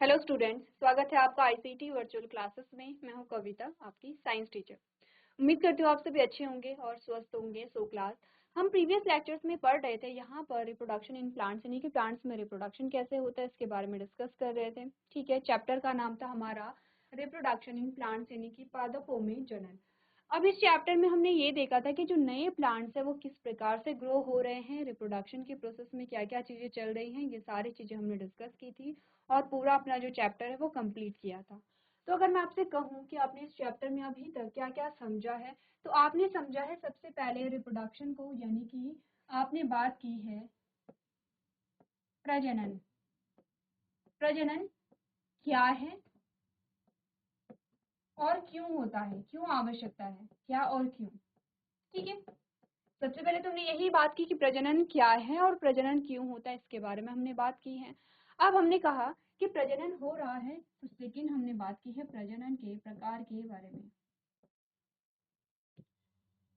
Hello students, स्वागत है आपका आईसीटी वर्चुअल क्लासेस में। मैं हूं कविता, आपकी साइंस टीचर। उम्मीद करती हूँ आप सभी अच्छे होंगे और स्वस्थ होंगे। सो क्लास हम प्रीवियस लेक्चर्स में पढ़ रहे थे, यहाँ पर रिप्रोडक्शन इन प्लांट्स यानी कि प्लांट्स में रिप्रोडक्शन कैसे होता है इसके बारे में डिस्कस कर रहे थे। ठीक है, चैप्टर का नाम था हमारा रिप्रोडक्शन इन प्लांट्स यानी कि पादपों में जनन। अब इस चैप्टर में हमने ये देखा था कि जो नए प्लांट्स है वो किस प्रकार से ग्रो हो रहे हैं, रिप्रोडक्शन के प्रोसेस में क्या क्या चीजें चल रही हैं, ये सारी चीजें हमने डिस्कस की थी और पूरा अपना जो चैप्टर है वो कंप्लीट किया था। तो अगर मैं आपसे कहूँ कि आपने इस चैप्टर में अभी तक क्या क्या समझा है, तो आपने समझा है सबसे पहले रिप्रोडक्शन को, यानी कि आपने बात की है प्रजनन। प्रजनन क्या है और क्यों होता है, क्यों आवश्यकता है, क्या और क्यों। ठीक है, सबसे पहले तो हमने यही बात की कि प्रजनन क्या है और प्रजनन क्यों होता है, इसके बारे में हमने बात की है। अब हमने कहा कि प्रजनन हो रहा है, तो सेकंड हमने बात की है प्रजनन के प्रकार के बारे में।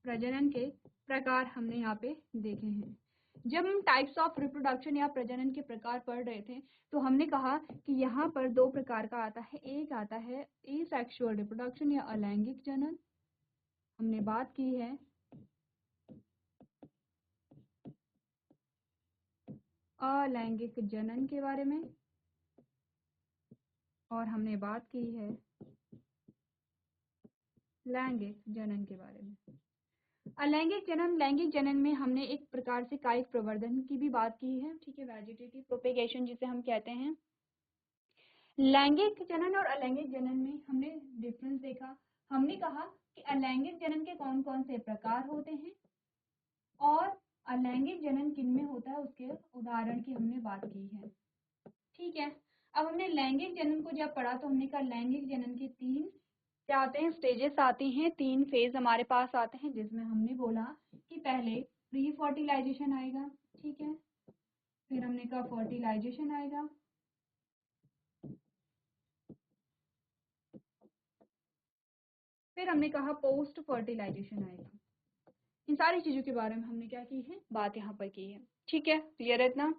प्रजनन के प्रकार हमने यहाँ पे देखे हैं। जब हम टाइप्स ऑफ रिप्रोडक्शन या प्रजनन के प्रकार पढ़ रहे थे, तो हमने कहा कि यहाँ पर दो प्रकार का आता है। एक आता है एसेक्सुअल रिप्रोडक्शन या अलैंगिक जनन, हमने बात की है। अलैंगिक जनन के बारे में, और हमने बात की है लैंगिक जनन के बारे में। अलैंगिक जनन, लैंगिक जनन में हमने एक प्रकार से कायिक प्रवर्धन की भी बात की है। ठीक है, वेजिटेटिव प्रोपेगेशन जिसे हम कहते हैं। लैंगिक जनन और अलैंगिक जनन में हमने डिफरेंस देखा। हमने कहा कि अलैंगिक जनन के कौन कौन से प्रकार होते हैं और अलैंगिक जनन किन में होता है उसके उदाहरण की हमने बात की है। ठीक है, अब हमने लैंगिक जनन को जब पढ़ा तो हमने कहा लैंगिक जनन के तीन क्या आते हैं, स्टेजेस आती हैं, तीन फेज हमारे पास आते हैं, जिसमें हमने बोला कि पहले प्री फर्टिलाइजेशन आएगा। ठीक है, फिर हमने कहा फर्टिलाइजेशन आएगा, फिर हमने कहा पोस्ट फर्टिलाइजेशन आएगा। इन सारी चीजों के बारे में हमने क्या की है, बात यहाँ पर की है। ठीक है, क्लियर है इतना।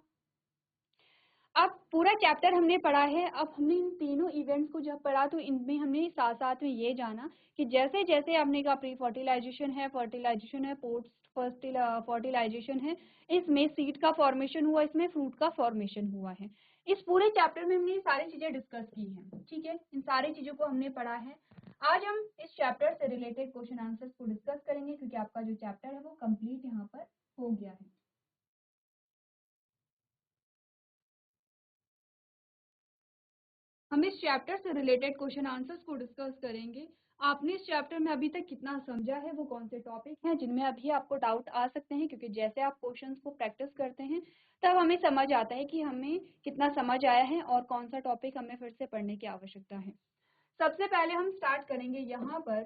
अब पूरा चैप्टर हमने पढ़ा है। अब हमने इन तीनों इवेंट्स को जब पढ़ा तो इनमें हमने साथ साथ में ये जाना कि जैसे जैसे आपने कहा प्री फर्टिलाइजेशन है, फर्टिलाइजेशन है, पोस्ट फर्टिलाइजेशन है, इसमें सीड का फॉर्मेशन हुआ, इसमें फ्रूट का फॉर्मेशन हुआ है। इस पूरे चैप्टर में हमने ये सारी चीजें डिस्कस की हैं। ठीक है, इन सारी चीजों को हमने पढ़ा है। आज हम इस चैप्टर से रिलेटेड क्वेश्चन आंसर्स को डिस्कस करेंगे, क्योंकि आपका जो चैप्टर है वो कंप्लीट यहाँ पर हो गया है। हम इस चैप्टर से रिलेटेड क्वेश्चन आंसर्स को डिस्कस करेंगे। आपने इस चैप्टर में अभी तक कितना समझा है, वो कौन से टॉपिक हैं जिनमें अभी आपको डाउट आ सकते हैं, क्योंकि जैसे आप क्वेश्चंस को प्रैक्टिस करते हैं तब हमें समझ आता है कि हमें कितना समझ आया है और कौन सा टॉपिक हमें फिर से पढ़ने की आवश्यकता है। सबसे पहले हम स्टार्ट करेंगे यहाँ पर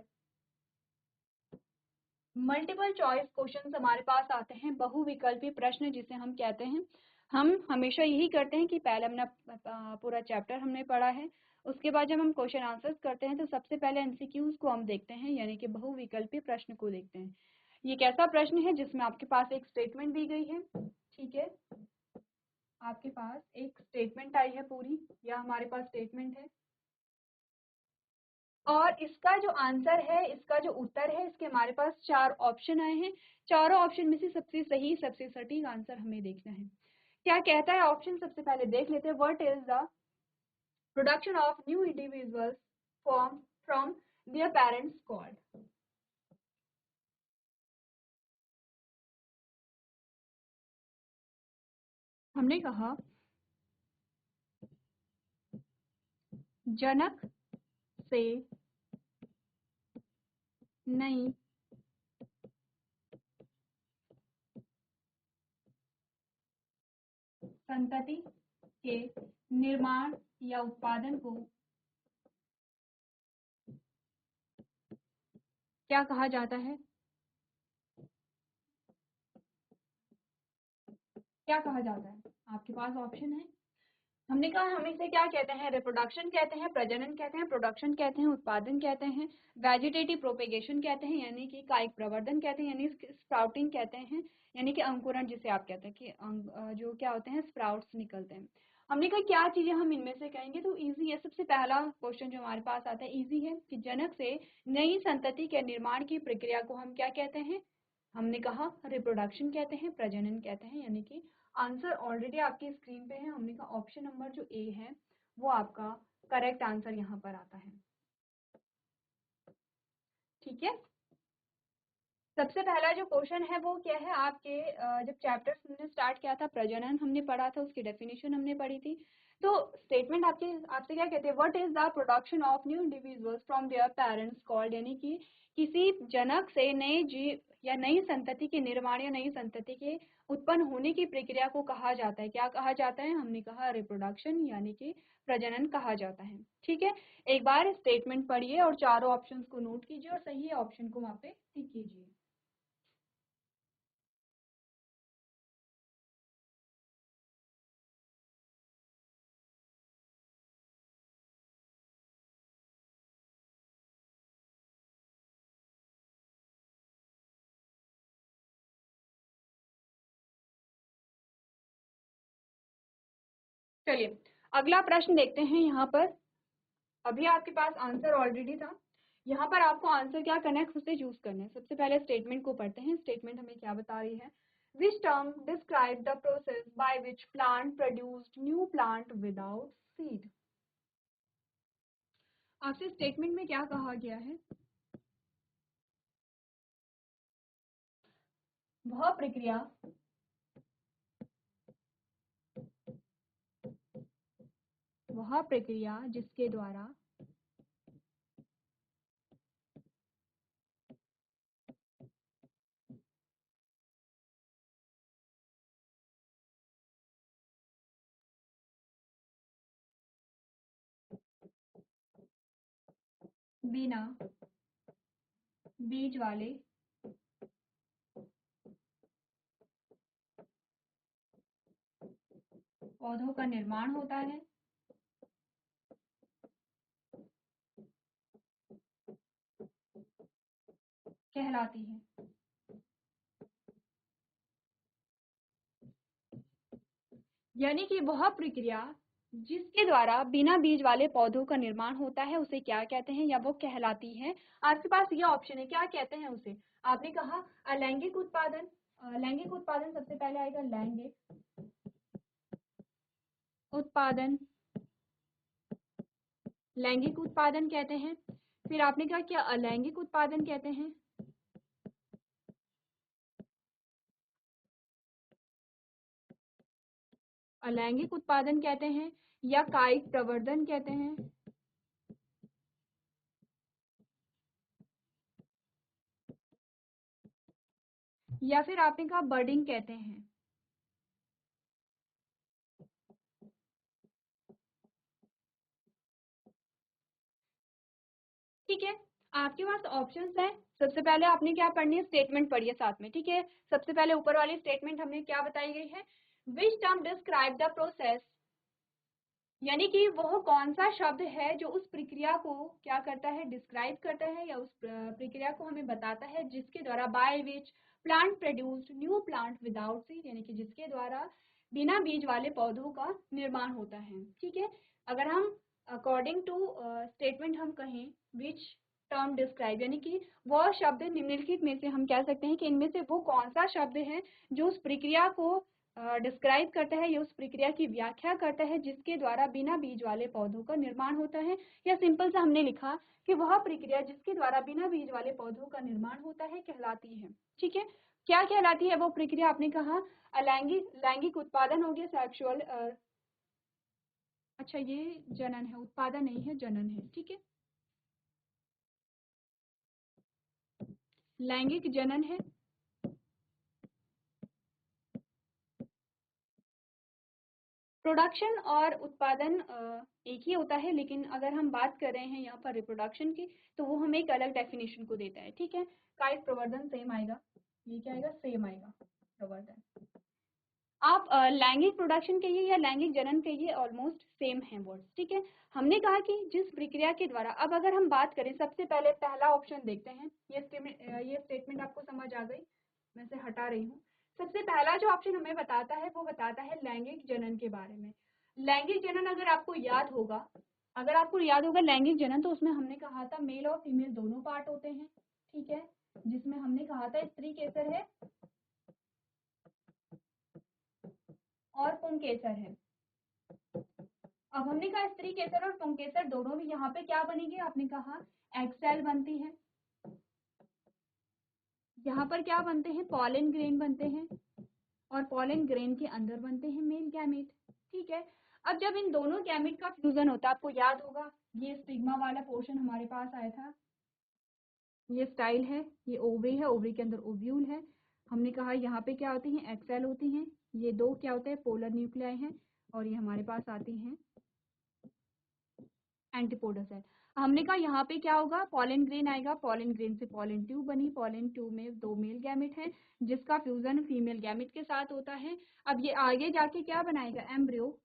मल्टीपल चॉइस क्वेश्चन हमारे पास आते हैं, बहुविकल्पी प्रश्न जिसे हम कहते हैं। हम हमेशा यही करते हैं कि पहले हमने पूरा चैप्टर हमने पढ़ा है, उसके बाद जब हम क्वेश्चन आंसर्स करते हैं तो सबसे पहले एमसीक्यूज को हम देखते हैं, यानी कि बहुविकल्पी प्रश्न को देखते हैं। ये कैसा प्रश्न है जिसमें आपके पास एक स्टेटमेंट दी गई है। ठीक है, आपके पास एक स्टेटमेंट आई है पूरी, या हमारे पास स्टेटमेंट है, और इसका जो आंसर है, इसका जो उत्तर है, इसके हमारे पास चार ऑप्शन आए हैं। चारों ऑप्शन में से सबसे सही, सबसे सटीक आंसर हमें देखना है। क्या कहता है ऑप्शन, सबसे पहले देख लेते हैं। What is the production of new individuals form from their parents called. हमने कहा जनक से नई संतति के निर्माण या उत्पादन को क्या कहा जाता है, क्या कहा जाता है। आपके पास ऑप्शन है। हमने कहा हम इसे क्या कहते हैं, रिप्रोडक्शन कहते हैं, प्रजनन कहते हैं, प्रोडक्शन कहते हैं, उत्पादन कहते हैं, वेजिटेटिव प्रोपेगेशन कहते हैं यानी कि कायिक प्रवर्धन कहते हैं, यानी स्प्राउटिंग कहते हैं, यानी कि अंकुरण जिसे आप कहते हैं कि जो क्या होते हैं, स्प्राउट्स निकलते हैं। हमने कहा क्या चीजें हम इनमें से कहेंगे, तो इजी है। सबसे पहला क्वेश्चन जो हमारे पास आता है इजी है कि जनक से नई संतति के निर्माण की प्रक्रिया को हम क्या कहते हैं? हमने कहा रिप्रोडक्शन कहते हैं, प्रजनन कहते हैं। यानी कि आंसर ऑलरेडी आपकी स्क्रीन पे है। हमने कहा ऑप्शन नंबर जो ए है वो आपका करेक्ट आंसर यहाँ पर आता है। ठीक है, सबसे पहला जो क्वेश्चन है वो क्या है आपके, जब चैप्टर हमने स्टार्ट किया था प्रजनन हमने पढ़ा था, उसकी डेफिनेशन हमने पढ़ी थी। तो स्टेटमेंट आपके आपसे क्या कहते हैं, what is the production of new individuals from their parents called, यानी कि किसी जनक से नए जीव या नई संतति के निर्माण या नई संतति के उत्पन्न होने की प्रक्रिया को कहा जाता है। क्या कहा जाता है? हमने कहा रिप्रोडक्शन यानी कि प्रजनन कहा जाता है। ठीक है, एक बार स्टेटमेंट पढ़िए और चारों ऑप्शंस को नोट कीजिए और सही ऑप्शन को वहाँ पे टिक कीजिए। चलिए अगला प्रश्न देखते हैं। यहाँ पर अभी आपके पास आंसर ऑलरेडी था, यहाँ पर आपको आंसर क्या करना है, खुद से चूज करना है। सबसे पहले स्टेटमेंट को पढ़ते हैं। स्टेटमेंट हमें क्या बता रही है, which term describe the process by which plant produced new plant without seed. आपसे स्टेटमेंट में क्या कहा गया है, वह प्रक्रिया जिसके द्वारा बिना बीज वाले पौधों का निर्माण होता है कहलाती है। यानी कि वह प्रक्रिया जिसके द्वारा बिना बीज वाले पौधों का निर्माण होता है उसे क्या कहते हैं या वो कहलाती है। आपके पास ये ऑप्शन है, क्या कहते हैं उसे। आपने कहा अलैंगिक उत्पादन। लैंगिक उत्पादन सबसे पहले आएगा, लैंगिक उत्पादन, लैंगिक उत्पादन कहते हैं। फिर आपने कहा क्या अलैंगिक उत्पादन कहते हैं, अलैंगिक उत्पादन कहते हैं, या कायिक प्रवर्धन कहते हैं, या फिर आपने कहा बर्डिंग कहते हैं। ठीक है, आपके पास ऑप्शंस हैं। सबसे पहले आपने क्या पढ़नी है, स्टेटमेंट पढ़िए साथ में। ठीक है, सबसे पहले ऊपर वाली स्टेटमेंट हमें क्या बताई गई है, which term describe the process, यानी कि वह कौन सा शब्द है जो उस प्रक्रिया को क्या करता है, डिस्क्राइब करता है या उस प्रक्रिया को हमें बताता है जिसके द्वारा by which plant produced new plant without seed, यानी कि जिसके द्वारा बिना बीज वाले पौधों का निर्माण होता है। ठीक है, अगर हम अकॉर्डिंग टू स्टेटमेंट हम कहें विच टर्म डिस्क्राइब, यानी कि वह शब्द निम्नलिखित में से हम कह सकते हैं कि इनमें से वो कौन सा शब्द है जो उस प्रक्रिया को डिस्क्राइब करता है या उस प्रक्रिया की व्याख्या करता है जिसके द्वारा बिना बीज वाले पौधों का निर्माण होता है। या सिंपल सा हमने लिखा कि वह प्रक्रिया जिसके द्वारा बिना बीज वाले पौधों का निर्माण होता है कहलाती है। ठीक है, क्या कहलाती है वो प्रक्रिया, आपने कहा अलैंगिक, लैंगिक उत्पादन हो गया, सेक्सुअल, अच्छा ये जनन है, उत्पादन नहीं है जनन है। ठीक है, लैंगिक जनन है। प्रोडक्शन और उत्पादन एक ही होता है, लेकिन अगर हम बात कर रहे हैं यहाँ पर रिप्रोडक्शन की तो वो हमें एक अलग डेफिनेशन को देता है। ठीक है, कायिक प्रवर्धन सेम आएगा, ये क्या आएगा, सेम आएगा प्रवर्धन। आप लैंगिक प्रोडक्शन कहिए या लैंगिक जनन कहिए, ऑलमोस्ट सेम है वर्ड्स। ठीक है, हमने कहा कि जिस प्रक्रिया के द्वारा, अब अगर हम बात करें सबसे पहले पहला ऑप्शन देखते हैं। ये स्टेटमेंट आपको समझ आ गई, मैं से हटा रही हूँ। सबसे पहला जो ऑप्शन हमें बताता है वो बताता है लैंगिक जनन के बारे में। लैंगिक जनन अगर आपको याद होगा, लैंगिक जनन, तो उसमें हमने कहा था मेल और फीमेल दोनों पार्ट होते हैं, ठीक है, जिसमें हमने कहा था स्त्री केसर है और पुंकेसर है। अब हमने कहा स्त्री केसर और पुंकेसर दोनों भी यहाँ पे क्या बनेंगे, आपने कहा एग सेल बनती है, यहाँ पर क्या बनते हैं, पॉलन ग्रेन बनते हैं, और पॉलन ग्रेन के अंदर बनते हैं मेल गैमेट, ठीक है। अब जब इन दोनों गैमेट का फ्यूजन होता है, आपको याद होगा ये स्टिग्मा वाला पोर्शन हमारे पास आया था, ये स्टाइल है, ये ओवरी है, ओवरी के अंदर ओव्यूल है, हमने कहा यहाँ पे क्या होती हैं, एग सेल होती हैं, ये दो क्या होते हैं, पोलर न्यूक्लियाई हैं, और ये हमारे पास आती हैं एंटीपोडा सेल। हमने कहा यहाँ पे क्या होगा, पॉलन ग्रेन आएगा, पॉलन ग्रेन से पॉलन ट्यूब बनी, पॉलन ट्यूब में दो मेल गैमेट हैं जिसका फ्यूजन फीमेल गैमेट के साथ होता है। अब ये आगे जाके क्या बनाएगा, एम्ब्रियो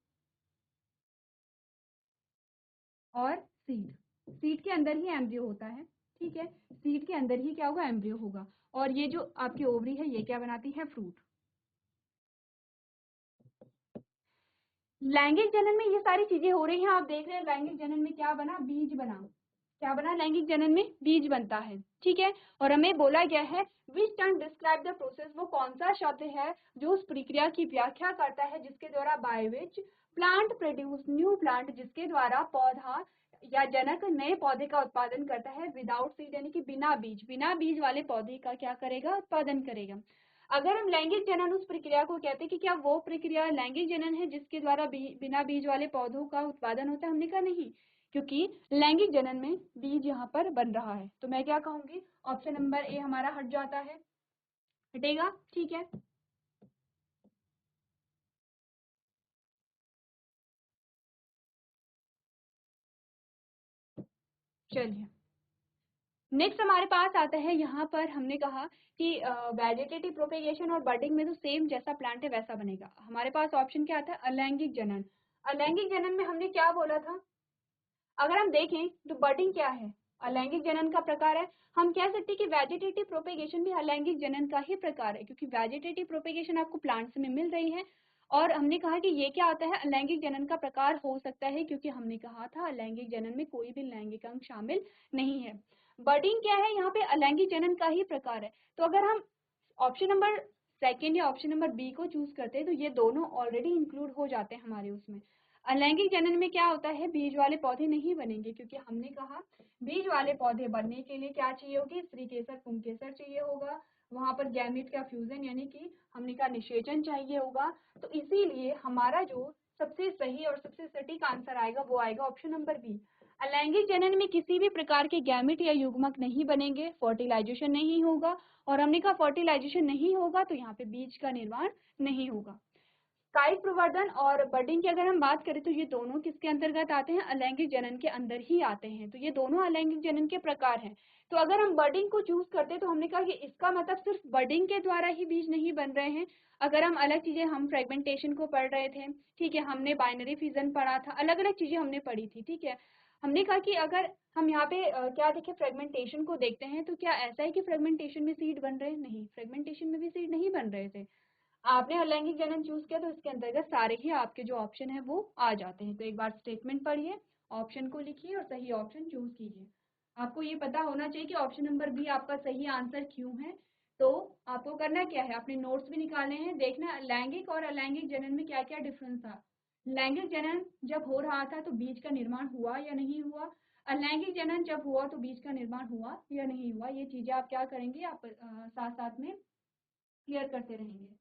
और सीड, सीड के अंदर ही एम्ब्रियो होता है, ठीक है, सीड के अंदर ही क्या होगा, एम्ब्रियो होगा, और ये जो आपकी ओवरी है ये क्या बनाती है, फ्रूट। लैंगिक जनन में ये सारी चीजें हो रही हैं, आप देख रहे हैं लैंगिक जनन में क्या बना, बीज बना, क्या बना, लैंगिक जनन में बीज बनता है, ठीक है। और हमें बोला गया है which term describe the process, वो कौन सा शब्द है जो उस प्रक्रिया की व्याख्या करता है जिसके द्वारा by which plant produce new plant, जिसके द्वारा पौधा या जनक नए पौधे का उत्पादन करता है, विदाउट सीड यानी कि बिना बीज वाले पौधे का क्या करेगा, उत्पादन करेगा। अगर हम लैंगिक जनन उस प्रक्रिया को कहते हैं कि क्या वो प्रक्रिया लैंगिक जनन है जिसके द्वारा बिना बीज वाले पौधों का उत्पादन होता है, हमने कहा नहीं, क्योंकि लैंगिक जनन में बीज यहाँ पर बन रहा है, तो मैं क्या कहूंगी, ऑप्शन नंबर ए हमारा हट जाता है, हटेगा, ठीक है। चलिए नेक्स्ट हमारे पास आता है, यहाँ पर हमने कहा कि वेजिटेटिव प्रोपेगेशन और बर्डिंग में तो सेम जैसा प्लांट है वैसा बनेगा। हमारे पास ऑप्शन क्या आता है, अलैंगिक जनन। अलैंगिक जनन में हमने क्या बोला था, अगर हम देखें तो बर्डिंग क्या है, अलैंगिक जनन का प्रकार है। हम कह सकते हैं कि वेजिटेटिव प्रोपेगेशन भी अलैंगिक जनन का ही प्रकार है, क्योंकि वेजिटेटिव प्रोपेगेशन आपको प्लांट्स में मिल रही है, और हमने कहा कि ये क्या आता है, अलैंगिक जनन का प्रकार हो सकता है, क्योंकि हमने कहा था अलैंगिक जनन में कोई भी लैंगिक अंग शामिल नहीं है। बर्डिंग क्या है, यहाँ पे अलैंगिक जनन का ही प्रकार है। तो अगर हम ऑप्शन नंबर सेकेंड या ऑप्शन नंबर बी को चूज करते हैं तो ये दोनों ऑलरेडी इंक्लूड हो जाते हैं हमारे उसमें। अलैंगिक जनन में क्या होता है, बीज वाले पौधे नहीं बनेंगे, क्योंकि हमने कहा बीज वाले पौधे बनने के लिए क्या चाहिए होगी, स्त्री केसर पुंकेसर चाहिए होगा, वहां पर गैमीट का फ्यूजन यानी कि हमने कहा निषेचन चाहिए होगा। तो इसीलिए हमारा जो सबसे सही और सबसे सटीक आंसर आएगा वो आएगा ऑप्शन नंबर बी। अलैंगिक जनन में किसी भी प्रकार के गैमेट या युग्मक नहीं बनेंगे, फर्टिलाइजेशन नहीं होगा, और हमने कहा फर्टिलाइजेशन नहीं होगा तो यहाँ पे बीज का निर्माण नहीं होगा। कायिक प्रवर्धन और बर्डिंग की अगर हम बात करें तो ये दोनों किसके अंतर्गत आते हैं, अलैंगिक जनन के अंदर ही आते हैं, तो ये दोनों अलैंगिक जनन के प्रकार हैं। तो अगर हम बर्डिंग को चूज करते हैं तो हमने कहा कि इसका मतलब सिर्फ बर्डिंग के द्वारा ही बीज नहीं बन रहे हैं। अगर हम अलग चीजें, हम फ्रेगमेंटेशन को पढ़ रहे थे, ठीक है, हमने बाइनरी फिजन पढ़ा था, अलग अलग चीजें हमने पढ़ी थी, ठीक है। हमने कहा कि अगर हम यहाँ पे क्या देखें, फ्रेगमेंटेशन को देखते हैं, तो क्या ऐसा है कि फ्रेगमेंटेशन में सीड बन रहे हैं, नहीं, फ्रेगमेंटेशन में भी सीड नहीं बन रहे थे। आपने अलैंगिक जनन चूज किया तो इसके अंतर्गत सारे ही आपके जो ऑप्शन है वो आ जाते हैं। तो एक बार स्टेटमेंट पढ़िए, ऑप्शन को लिखिए और सही ऑप्शन चूज कीजिए। आपको ये पता होना चाहिए कि ऑप्शन नंबर बी आपका सही आंसर क्यों है। तो आपको करना क्या है, अपने नोट्स भी निकालने हैं, देखना लैंगिक और अलैंगिक जनन में क्या क्या डिफरेंस था। लैंगिक जनन जब हो रहा था तो बीज का निर्माण हुआ या नहीं हुआ, अलैंगिक जनन जब हुआ तो बीज का निर्माण हुआ या नहीं हुआ, ये चीजें आप क्या करेंगे, आप साथ साथ में क्लियर करते रहेंगे।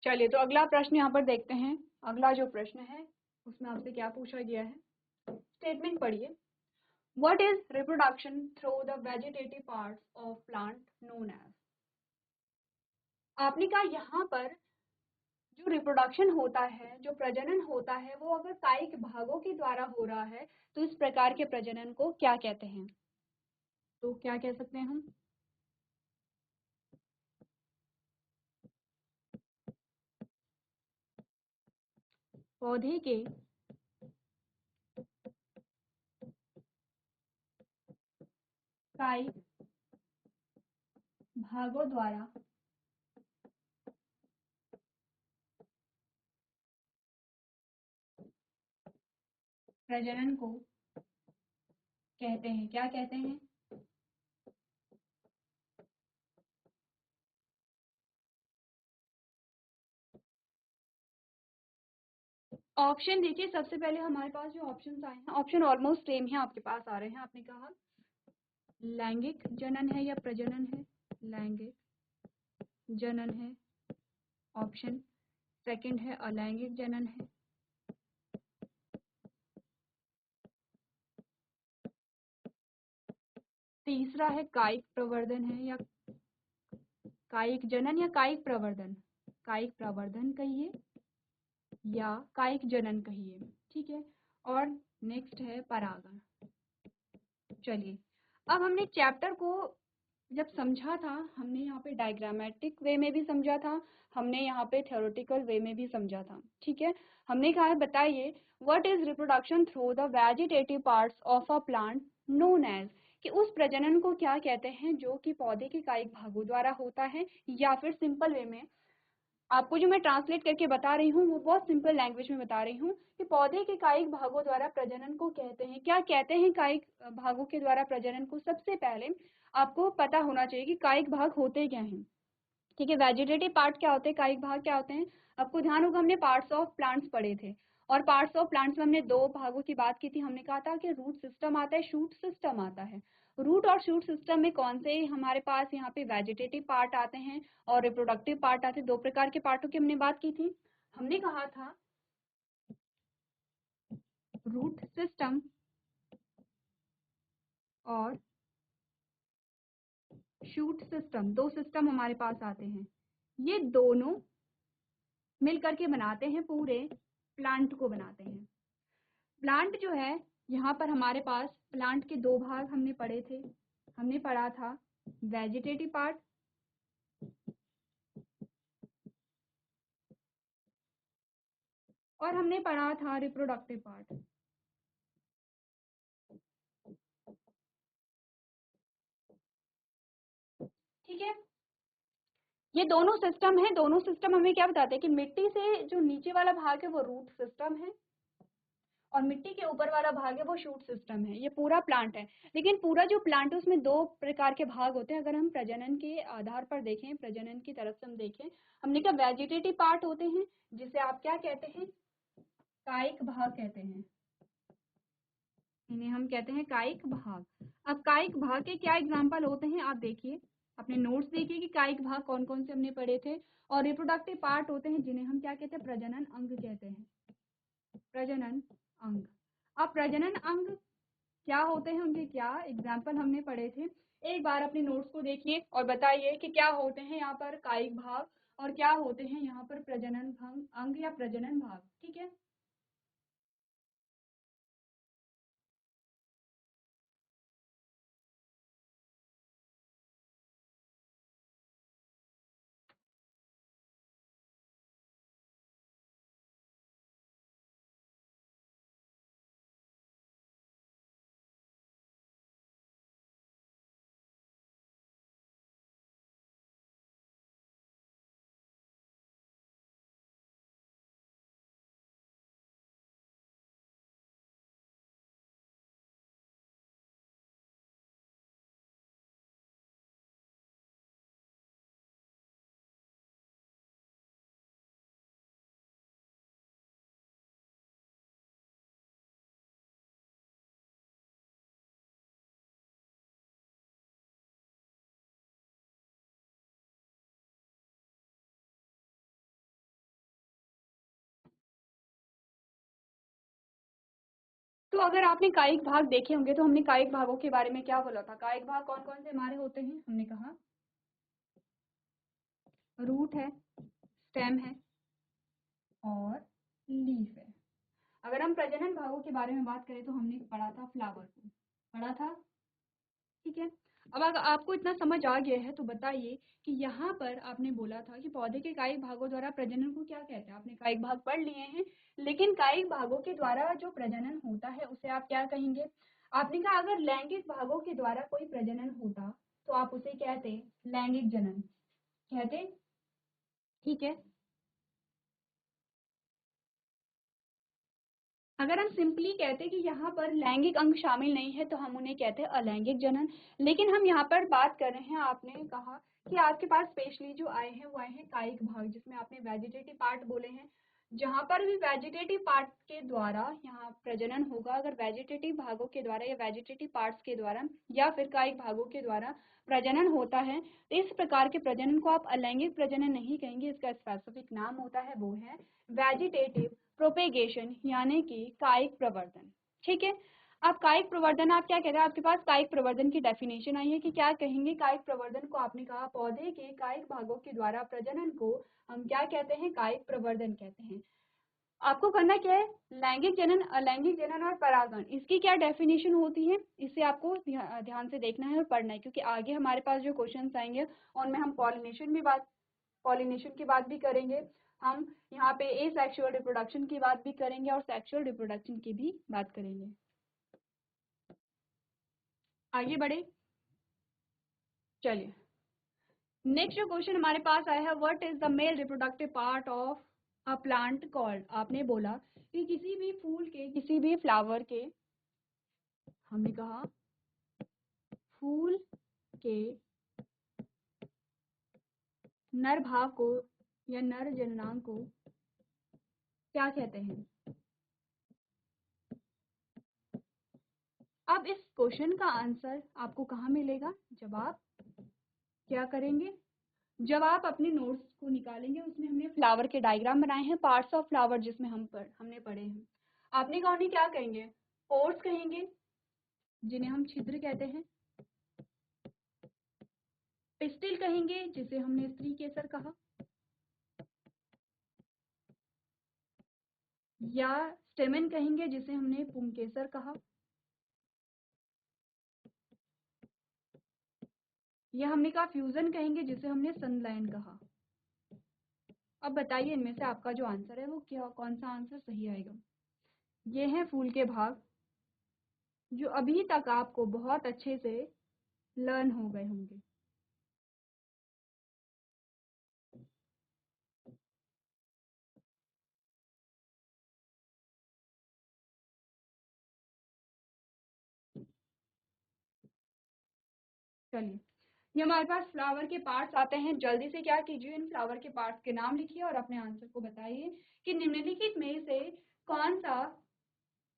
चलिए तो अगला प्रश्न यहाँ पर देखते हैं। अगला जो प्रश्न है उसमें आपसे क्या पूछा गया है, स्टेटमेंट पढ़िए। What is reproduction through the vegetative parts of plant known as. आपने कहा यहाँ पर जो रिप्रोडक्शन होता है, जो प्रजनन होता है, वो अगर कायिक भागों के द्वारा हो रहा है तो इस प्रकार के प्रजनन को क्या कहते हैं? तो क्या कह सकते हैं हम? पौधे के कायिक भागों द्वारा प्रजनन को कहते हैं, क्या कहते हैं? ऑप्शन देखिए, सबसे पहले हमारे पास जो ऑप्शंस आए हैं, ऑप्शन ऑलमोस्ट सेम है आपके पास आ रहे हैं। आपने कहा लैंगिक जनन है या प्रजनन है? लैंगिक जनन है। ऑप्शन सेकंड है अलैंगिक जनन है। तीसरा है कायिक प्रवर्धन है या कायिक जनन या कायिक प्रवर्धन। कायिक प्रवर्धन कहिए या कायिक जनन कहिए, ठीक है। और नेक्स्ट है परागण। चलिए, अब हमने चैप्टर को जब समझा था, हमने यहाँ पे डायग्रामेटिक वे में भी समझा था, हमने यहाँ पे थ्योरेटिकल वे में भी समझा था, ठीक है। हमने कहा है बताइए what is reproduction through the vegetative parts of a plant known as, कि उस प्रजनन को क्या कहते हैं जो कि पौधे के कायिक भागों द्वारा होता है, या फिर सिंपल वे में आपको जो मैं ट्रांसलेट करके बता रही हूँ वो बहुत सिंपल लैंग्वेज में बता रही हूँ कि पौधे के कायिक भागों द्वारा प्रजनन को कहते हैं। क्या कहते हैं कायिक भागों के द्वारा प्रजनन को? सबसे पहले आपको पता होना चाहिए कि कायिक भाग होते क्या हैं, ठीक है। वेजिटेटिव पार्ट क्या होते हैं, कायिक भाग क्या होते हैं? आपको ध्यान होगा हमने पार्ट्स ऑफ प्लांट्स पढ़े थे, और पार्ट्स ऑफ प्लांट्स में हमने दो भागों की बात की थी। हमने कहा था कि रूट सिस्टम आता है, शूट सिस्टम आता है। रूट और शूट सिस्टम में कौन से हमारे पास यहाँ पे वेजिटेटिव पार्ट आते हैं और रिप्रोडक्टिव पार्ट आते हैं? दो प्रकार के पार्टों की हमने बात की थी। हमने कहा था रूट सिस्टम और शूट सिस्टम, दो सिस्टम हमारे पास आते हैं। ये दोनों मिल करके बनाते हैं, पूरे प्लांट को बनाते हैं। प्लांट जो है, यहाँ पर हमारे पास प्लांट के दो भाग हमने पढ़े थे। हमने पढ़ा था वेजिटेटिव पार्ट और हमने पढ़ा था रिप्रोडक्टिव पार्ट, ठीक है। ये दोनों सिस्टम है, दोनों सिस्टम हमें क्या बताते हैं कि मिट्टी से जो नीचे वाला भाग है वो रूट सिस्टम है और मिट्टी के ऊपर वाला भाग है वो शूट सिस्टम है। ये पूरा प्लांट है, लेकिन पूरा जो प्लांट है उसमें दो प्रकार के भाग होते हैं। अगर हम प्रजनन के आधार पर देखें, प्रजनन की तरफ से हम देखें, हमने कहा वेजिटेटिव पार्ट होते हैं जिसे आप क्या कहते हैं, कायिक भाग कहते हैं। इन्हें हम कहते हैं कायिक भाग। अब कायिक भाग के क्या एग्जाम्पल होते हैं आप देखिए, अपने नोट्स देखिए कि कायिक भाग कौन कौन से हमने पढ़े थे। और रिप्रोडक्टिव पार्ट होते हैं जिन्हें हम क्या कहते हैं, प्रजनन अंग कहते हैं। प्रजनन अंग। अब प्रजनन अंग क्या होते हैं, उनके क्या एग्जाम्पल हमने पढ़े थे। एक बार अपने नोट्स को देखिए और बताइए कि क्या होते हैं यहाँ पर कायिक भाग और क्या होते हैं यहाँ पर प्रजनन अंग या प्रजनन भाग, ठीक है। तो अगर आपने कायिक भाग देखे होंगे तो हमने कायिक भागों के बारे में क्या बोला था? कायिक भाग कौन कौन से हमारे होते हैं? हमने कहा रूट है, स्टेम है और लीफ है। अगर हम प्रजनन भागों के बारे में बात करें तो हमने पढ़ा था फ्लावर को, पढ़ा था, ठीक है। अब अगर आपको इतना समझ आ गया है तो बताइए कि यहाँ पर आपने बोला था कि पौधे के कायिक भागों द्वारा प्रजनन को क्या कहते हैं? आपने कायिक भाग पढ़ लिए हैं, लेकिन कायिक भागों के द्वारा जो प्रजनन होता है उसे आप क्या कहेंगे? आपने कहा अगर लैंगिक भागों के द्वारा कोई प्रजनन होता तो आप उसे कहते लैंगिक जनन, कहते, ठीक है। अगर हम सिंपली कहते कि यहाँ पर लैंगिक अंग शामिल नहीं है तो हम उन्हें कहते हैं अलैंगिक जनन। लेकिन हम यहाँ पर बात कर रहे हैं, आपने कहा कि आपके पास स्पेशली जो आए हैं वो आए हैं कायिक भाग, जिसमें आपने वेजिटेटिव पार्ट बोले हैं। जहाँ पर भी वेजिटेटिव पार्ट के द्वारा यहाँ प्रजनन होगा, अगर वेजिटेटिव भागों के द्वारा या वेजिटेटिव पार्ट्स के द्वारा या फिर कायिक भागों के द्वारा प्रजनन होता है तो इस प्रकार के प्रजनन को आप अलैंगिक प्रजनन नहीं कहेंगे। इसका स्पेसिफिक नाम होता है, वो है वेजिटेटिव प्रोपेगेशन, यानी कि कायिक प्रवर्धन, ठीक है। अब कायिक प्रवर्धन आप क्या कह रहे हैं? आपके पास कायिक प्रवर्धन की डेफिनेशन आई है कि क्या कहेंगे कायिक प्रवर्धन को? आपने कहा पौधे के कायिक भागों के द्वारा प्रजनन को हम क्या कहते हैं? कायिक प्रवर्धन कहते हैं। आपको करना क्या है? लैंगिक जनन, अलैंगिक जनन और परागण, इसकी क्या डेफिनेशन होती है इसे आपको ध्यान से देखना है और पढ़ना है, क्योंकि आगे हमारे पास जो क्वेश्चंस आएंगे उनमें हम पॉलिनेशन की बात भी करेंगे, हम यहाँ पे एसेक्सुअल रिप्रोडक्शन की बात भी करेंगे और सेक्सुअल रिप्रोडक्शन की भी बात करेंगे। आगे बढ़े, चलिए नेक्स्ट जो क्वेश्चन हमारे पास आया है, what is the male reproductive part of a plant called? आपने बोला कि किसी भी फूल के, किसी भी फ्लावर के, हमने कहा फूल के नर भाग को या नर जननांग को क्या कहते हैं? अब इस क्वेश्चन का आंसर आपको कहाँ मिलेगा? जब आप क्या करेंगे, जब आप अपने नोट्स को निकालेंगे, उसमें हमने फ्लावर के डायग्राम बनाए हैं, पार्ट्स ऑफ फ्लावर, जिसमें हमने पढ़े हैं। आपने कहा उन्हें क्या कहेंगे? पोर्स कहेंगे, जिन्हें हम छिद्र कहते हैं। पिस्टिल कहेंगे, जिसे हमने स्त्री केसर कहा, या स्टेमन कहेंगे, जिसे हमने पुंकेसर कहा, या हमने कहा फ्यूजन कहेंगे, जिसे हमने संलयन कहा। अब बताइए इनमें से आपका जो आंसर है वो क्या, कौन सा आंसर सही आएगा? ये हैं फूल के भाग, जो अभी तक आपको बहुत अच्छे से लर्न हो गए होंगे। चलिए, ये हमारे पास फ्लावर के पार्ट्स आते हैं। जल्दी से क्या कीजिए, इन फ्लावर के पार्ट्स के नाम लिखिए और अपने आंसर को बताइए कि निम्नलिखित में से कौन सा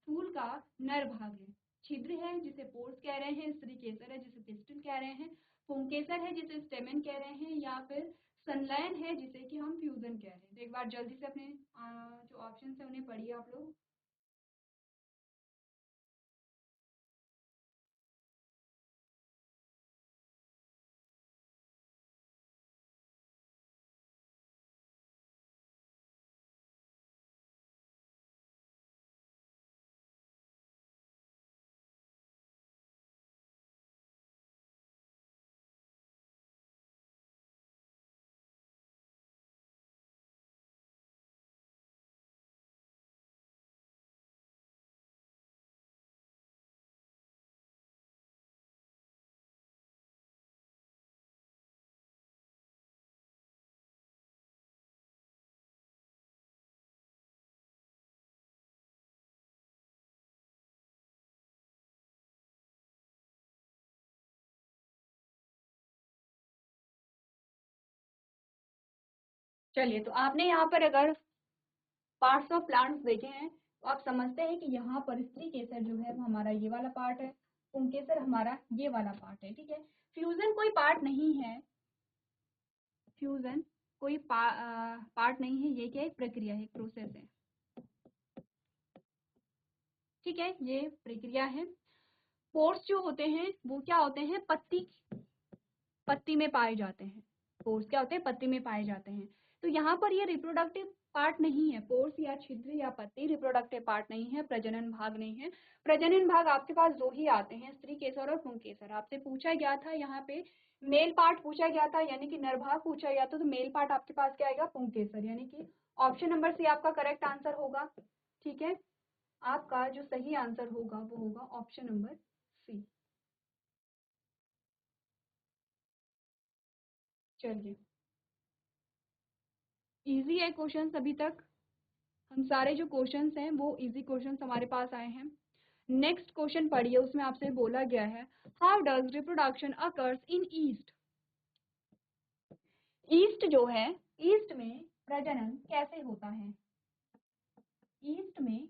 फूल का नर भाग है? छिद्र है, जिसे पोर्स कह रहे हैं, स्त्री केसर है, जिसे पिस्टल कह रहे हैं, पुंकेसर है, जिसे स्टेमन कह रहे हैं, या फिर संलयन है, जिसे कि हम फ्यूजन कह रहे हैं। तो एक बार जल्दी से अपने जो ऑप्शन है उन्हें पढ़िए आप लोग। चलिए, तो आपने यहाँ पर अगर पार्ट्स ऑफ प्लांट्स देखे हैं तो आप समझते हैं कि यहाँ पर स्त्री केसर जो है वो हमारा ये वाला पार्ट है, पुंकेसर हमारा ये वाला पार्ट है, ठीक है। फ्यूजन कोई पार्ट नहीं है, फ्यूजन कोई पार्ट नहीं है, ये क्या एक प्रक्रिया है, एक प्रोसेस है, ठीक है, ये प्रक्रिया है। पोर्स जो होते हैं वो क्या होते हैं, पत्ती में पाए जाते हैं। पोर्स क्या होते हैं, पत्ती में पाए जाते हैं। तो यहाँ पर ये रिप्रोडक्टिव पार्ट नहीं है, पोर्स या छिद्र या पत्ती रिप्रोडक्टिव पार्ट नहीं है, प्रजनन भाग नहीं है। प्रजनन भाग आपके पास दो ही आते हैं, स्त्री केसर और पुंकेसर। आपसे पूछा गया था यहाँ पे मेल पार्ट पूछा गया था, यानी कि नर भाग पूछा गया था, तो मेल पार्ट आपके पास क्या आएगा, पुंकेसर, यानी कि ऑप्शन नंबर सी आपका करेक्ट आंसर होगा। ठीक है, आपका जो सही आंसर होगा वो होगा ऑप्शन नंबर सी। चलिए, इजी है क्वेश्चंस अभी तक। हम सारे जो क्वेश्चंस हैं वो इजी क्वेश्चंस हमारे पास आए हैं। नेक्स्ट क्वेश्चन पढ़िए, उसमें आपसे बोला गया है how does reproduction occurs in east. East जो है, ईस्ट में प्रजनन कैसे होता है, ईस्ट में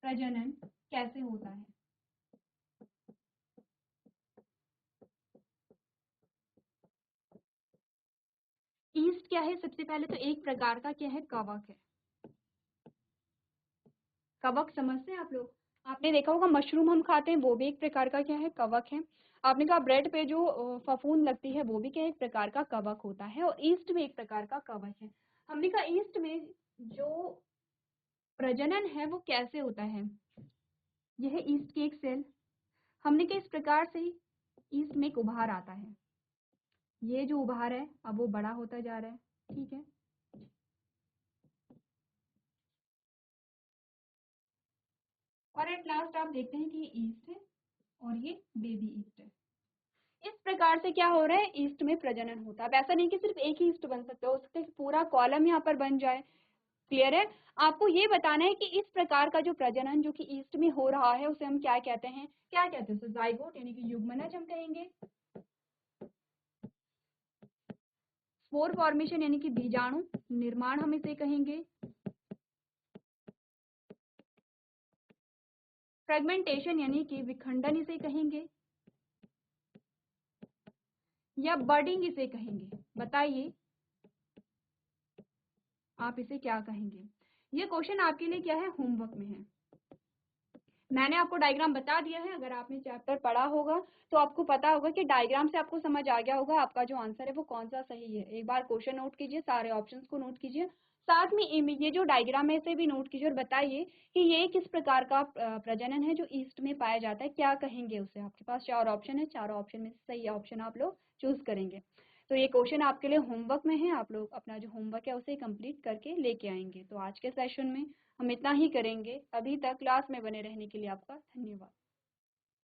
प्रजनन कैसे होता है। ईस्ट क्या है, सबसे पहले तो एक प्रकार का क्या है, कवक है। कवक समझते हैं आप लोग, आपने देखा होगा मशरूम हम खाते हैं, वो भी एक प्रकार का क्या है, कवक है। आपने कहा ब्रेड पे जो फफूंद लगती है वो भी क्या एक प्रकार का कवक होता है, और ईस्ट में एक प्रकार का कवक है। हमने कहा ईस्ट में जो प्रजनन है वो कैसे होता है, यह है ईस्ट की एक सेल। हमने कहा इस प्रकार से ईस्ट में एक उभार आता है, ये जो उभार है अब वो बड़ा होता जा रहा है। ठीक है, और एट लास्ट आप देखते हैं कि ये ईस्ट है और ये बेबी ईस्ट है। इस प्रकार से क्या हो रहा है, ईस्ट में प्रजनन होता है। अब ऐसा नहीं कि सिर्फ एक ही ईस्ट बन सकता है, हो सकता है कि पूरा कॉलम यहाँ पर बन जाए। क्लियर है, आपको ये बताना है कि इस प्रकार का जो प्रजनन जो कि ईस्ट में हो रहा है उसे हम क्या कहते हैं, क्या कहते हैं, जाइगोट यानी कि युग्मनज हम कहेंगे, स्पोर फॉर्मेशन यानी कि बीजाणु निर्माण हम इसे कहेंगे, फ्रेगमेंटेशन यानी कि विखंडन इसे कहेंगे, या बर्डिंग इसे कहेंगे। बताइए आप इसे क्या कहेंगे। ये क्वेश्चन आपके लिए क्या है, होमवर्क में है। मैंने आपको डायग्राम बता दिया है, अगर आपने चैप्टर पढ़ा होगा तो आपको पता होगा कि डायग्राम से आपको समझ आ गया होगा आपका जो आंसर है वो कौन सा सही है। एक बार क्वेश्चन नोट कीजिए, सारे ऑप्शंस को नोट कीजिए, साथ में ये जो डायग्राम है इसे भी नोट कीजिए, और बताइए कि ये किस प्रकार का प्रजनन है जो ईस्ट में पाया जाता है, क्या कहेंगे उसे। आपके पास 4 ऑप्शन है, चारों ऑप्शन में से सही ऑप्शन आप लोग चूज करेंगे। तो ये क्वेश्चन आपके लिए होमवर्क में है, आप लोग अपना जो होमवर्क है उसे कंप्लीट करके लेके आएंगे। तो आज के सेशन में हम इतना ही करेंगे। अभी तक क्लास में बने रहने के लिए आपका धन्यवाद।